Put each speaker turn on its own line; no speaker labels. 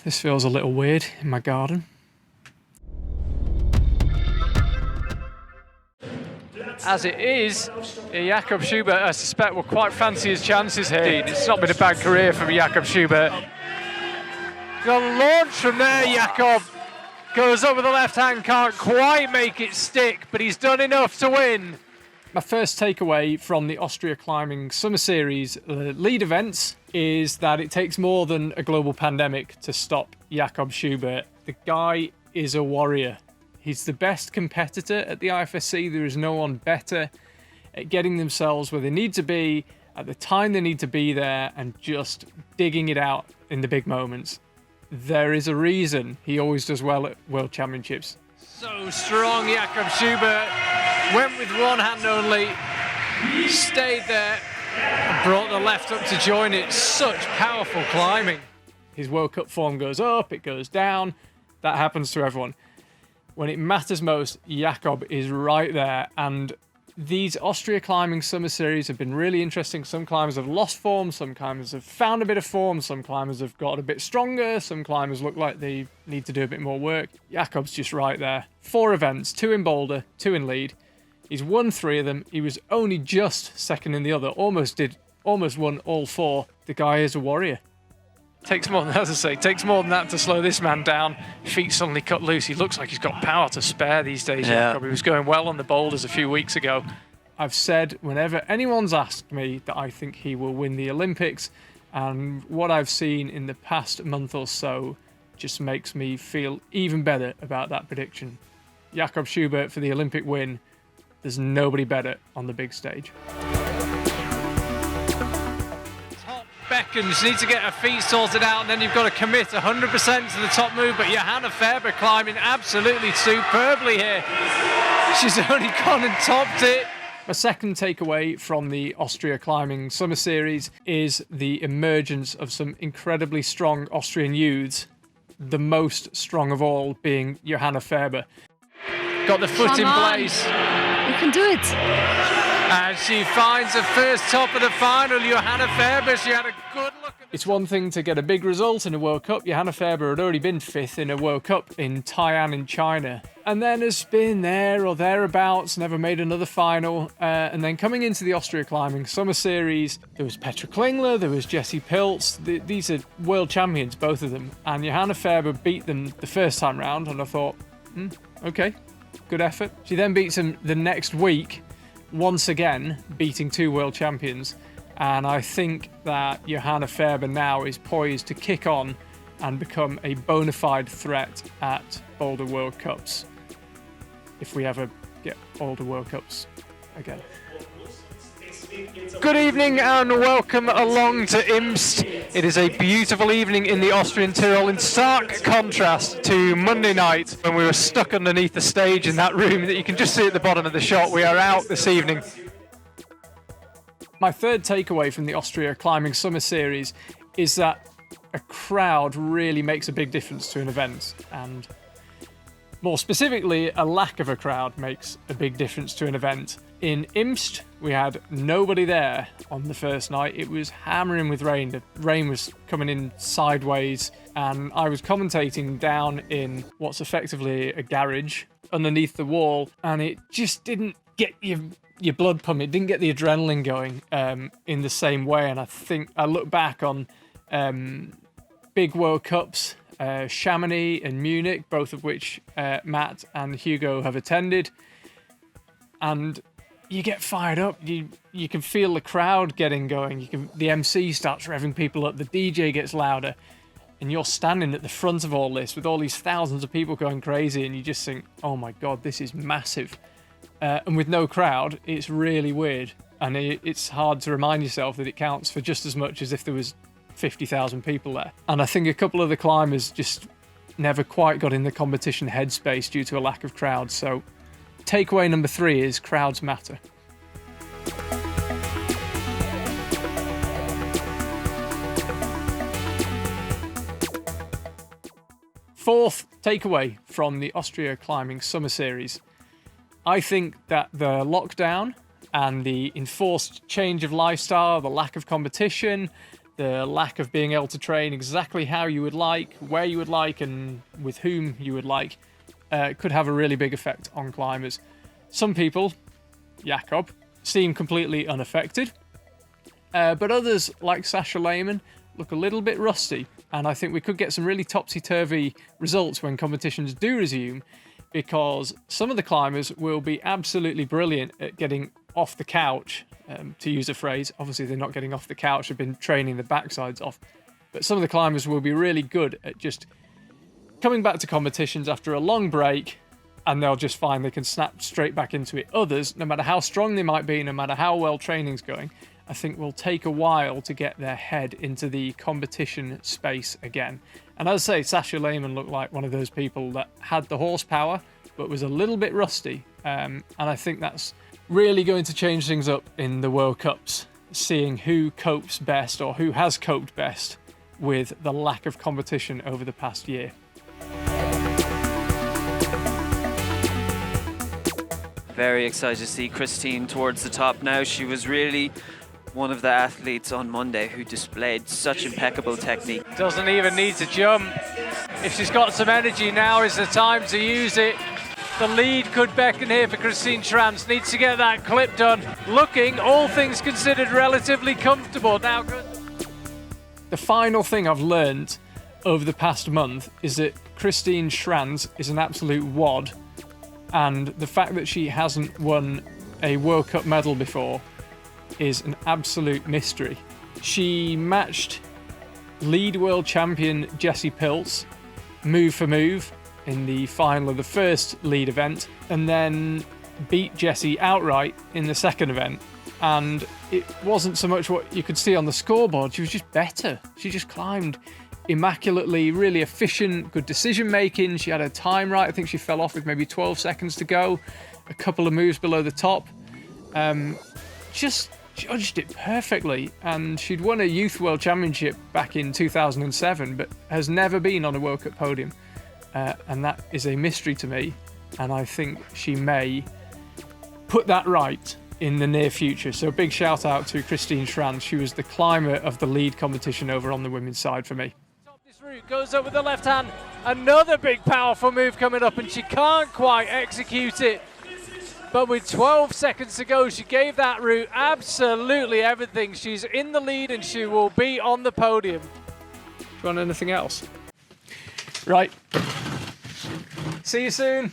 This feels a little weird in my garden. As it is, Jakob Schubert, I suspect, will quite fancy his chances here. It's not been a bad career for Jakob Schubert. Got a launch from there, Jakob. Goes up with the left hand, can't quite make it stick, but he's done enough to win. My first takeaway from the Austria Climbing Summer Series lead events is that it takes more than a global pandemic to stop Jakob Schubert. The guy is a warrior. He's the best competitor at the IFSC. There is no one better at getting themselves where they need to be at the time they need to be there and just digging it out in the big moments. There is a reason he always does well at World Championships. So strong, Jakob Schubert. Went with one hand only, stayed there, and brought the left up to join it. Such powerful climbing. His World Cup form goes up, it goes down. That happens to everyone. When it matters most, Jakob is right there. And these Austria Climbing Summer Series have been really interesting. Some climbers have lost form, some climbers have found a bit of form, some climbers have got a bit stronger, some climbers look like they need to do a bit more work. Jakob's just right there. 4 events, 2 in boulder, 2 in lead. He's won 3 of them. He was only just second in the other. Almost won all 4. The guy is a warrior. Takes more than that to slow this man down. Feet suddenly cut loose. He looks like he's got power to spare these days.
Yeah.
Jakob. He was going well on the boulders a few weeks ago. I've said whenever anyone's asked me that I think he will win the Olympics, and what I've seen in the past month or so just makes me feel even better about that prediction. Jakob Schubert for the Olympic win. There's nobody better on the big stage. Top beckons, need to get her feet sorted out, and then you've got to commit 100% to the top move. But Johanna Färber climbing absolutely superbly here. She's only gone and topped it. My second takeaway from the Austria Climbing Summer Series is the emergence of some incredibly strong Austrian youths, the most strong of all being Johanna Färber. Got the foot in place.
You can do it.
And she finds the first top of the final. Johanna Färber, she had a good look. It's one thing to get a big result in a World Cup. Johanna Färber had already been 5th in a World Cup in Taiwan in China. And then has been there or thereabouts, never made another final. And then coming into the Austria Climbing Summer Series, there was Petra Klingler, there was Jessie Pilz. These are world champions, both of them. And Johanna Färber beat them the first time round, and I thought, okay. Good effort. She then beats him the next week, once again, beating 2 world champions. And I think that Johanna Färber now is poised to kick on and become a bona fide threat at Boulder World Cups. If we ever get Boulder World Cups again. Good evening and welcome along to IMST. It is a beautiful evening in the Austrian Tyrol, in stark contrast to Monday night when we were stuck underneath the stage in that room that you can just see at the bottom of the shot. We are out this evening. My third takeaway from the Austria Climbing Summer Series is that a crowd really makes a big difference to an event, and more specifically, a lack of a crowd makes a big difference to an event. In IMST, we had nobody there on the first night. It was hammering with rain. The rain was coming in sideways, and I was commentating down in what's effectively a garage underneath the wall, and it just didn't get your blood pumping. It didn't get the adrenaline going in the same way. And I think I look back on big World Cups, Chamonix and Munich, both of which Matt and Hugo have attended, and you get fired up. You can feel the crowd getting going. The MC starts revving people up. The DJ gets louder, and you're standing at the front of all this with all these thousands of people going crazy, and you just think, "Oh my God, this is massive." And with no crowd, it's really weird, and it's hard to remind yourself that it counts for just as much as if there was 50,000 people there. And I think a couple of the climbers just never quite got in the competition headspace due to a lack of crowds. So takeaway number 3 is crowds matter. Fourth takeaway from the Austria Climbing Summer Series. I think that the lockdown and the enforced change of lifestyle, the lack of competition, the lack of being able to train exactly how you would like, where you would like, and with whom you would like, could have a really big effect on climbers. Some people, Jakob, seem completely unaffected, but others, like Sasha Lehmann, look a little bit rusty, and I think we could get some really topsy-turvy results when competitions do resume, because some of the climbers will be absolutely brilliant at getting off the couch, to use a phrase. Obviously, they're not getting off the couch, they've been training the backsides off. But some of the climbers will be really good at just coming back to competitions after a long break, and they'll just find they can snap straight back into it. Others, no matter how strong they might be, no matter how well training's going, I think will take a while to get their head into the competition space again. And as I say, Sasha Lehmann looked like one of those people that had the horsepower, but was a little bit rusty. And I think that's really going to change things up in the World Cups, seeing who copes best, or who has coped best with the lack of competition over the past year.
Very excited to see Christine towards the top now. She was really one of the athletes on Monday who displayed such impeccable technique.
Doesn't even need to jump. If she's got some energy, now is the time to use it. The lead could beckon here for Christine Schranz. Needs to get that clip done. Looking, all things considered, relatively comfortable. Now, the final thing I've learned over the past month is that Christine Schranz is an absolute wad. And the fact that she hasn't won a World Cup medal before is an absolute mystery. She matched lead world champion Jessie Pilz move for move in the final of the first lead event, and then beat Jessie outright in the second event. And it wasn't so much what you could see on the scoreboard, she was just better. She just climbed immaculately, really efficient, good decision making. She had her time right. I think she fell off with maybe 12 seconds to go, a couple of moves below the top. Just judged it perfectly, and she'd won a Youth World Championship back in 2007, but has never been on a World Cup podium, and that is a mystery to me, and I think she may put that right in the near future. So a big shout out to Christine Schranz. She was the climber of the lead competition over on the women's side for me.
This route goes up with the left hand, another big powerful move coming up, and she can't quite execute it. But with 12 seconds to go, she gave that route absolutely everything. She's in the lead and she will be on the podium.
Do you want anything else? Right. See you soon.